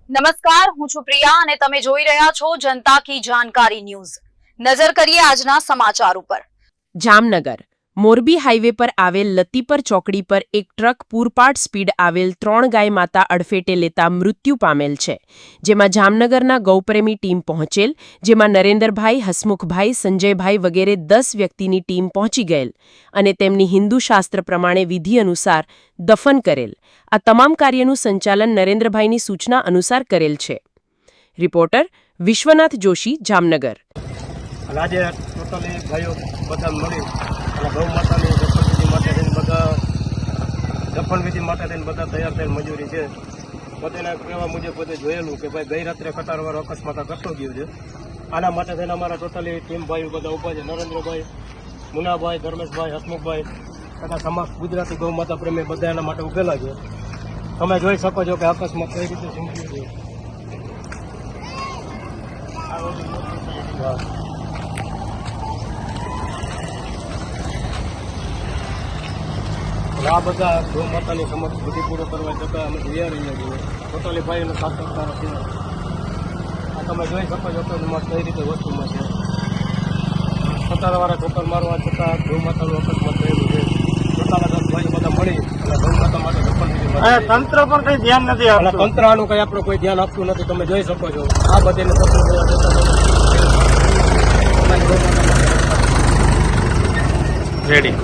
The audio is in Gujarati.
નમસ્કાર, હું છું પ્રિયા અને તમે જોઈ રહ્યા છો જનતા કી જાણકારી ન્યૂઝ। નજર કરીએ આજના સમાચાર ઉપર। જામનગર મોરબી હાઈવે પર આવેલ લતીપર ચોકડી પર એક ટ્રક પૂરપાટ સ્પીડ આવેલ 3 ગાય માતા અડફેટે લેતા મૃત્યુ પામેલ છે, જેમાં જામનગરના ગૌપ્રેમી ટીમ પહોંચેલ, જેમાં નરેન્દ્રભાઈ, હસમુખભાઈ, સંજયભાઈ વગેરે 10 વ્યક્તિની ટીમ પહોંચી ગયેલ અને તેમની હિન્દુ શાસ્ત્ર પ્રમાણે વિધિ અનુસાર દફન કરેલ। આ તમામ કાર્યનું સંચાલન નરેન્દ્રભાઈની સૂચના અનુસાર કરેલ છે। રિપોર્ટર વિશ્વનાથ જોશી, જામનગર। આજે ટોટલી ભાઈઓ બધા મળી અને ગૌ માતાની દફનવિધિ માટે થઈને બધા તૈયાર થઈને મજૂરી છે। પોતેના કહેવા મુજબ બધે જોયેલું કે ભાઈ ગઈ રાત્રે કટારવાળો અકસ્માત ઘટતો ગયો છે। આના માટે થઈને અમારા ટોટલી ટીમ ભાઈઓ બધા ઊભા છે। નરેન્દ્રભાઈ, મુનાભાઈ, ધર્મેશભાઈ, હસમુખભાઈ તથા સમસ્ત ગુજરાતી ગૌ માતા પ્રેમી બધા એના માટે ઉભેલા છે। તમે જોઈ શકો છો કે અકસ્માત કઈ રીતે સંભળ્યું છે। આ બધા ગૌ માતાની સમક્ષ વિધિ પૂરો કરવા જતાં અમે તૈયાર રહ્યા છીએ। ટોટલી ભાઈઓને સાતત્યતા છે। આ તમે જોઈ શકો છો કે કઈ રીતે વસ્તુમાં છે। કતારવાળા ઠોકર મારવા છતાં ગૌ માતાનું અકસ્માત થયેલું છે। પોતાના ભાઈ બધા મળી અને ગૌ માતા માટે દફનવિધિ તંત્ર પણ કઈ ધ્યાન નથી આપતું। તંત્ર આનું કઈ આપણું કોઈ ધ્યાન આપતું નથી। તમે જોઈ શકો છો આ બધીને દફન કરવા જતાં રેડી।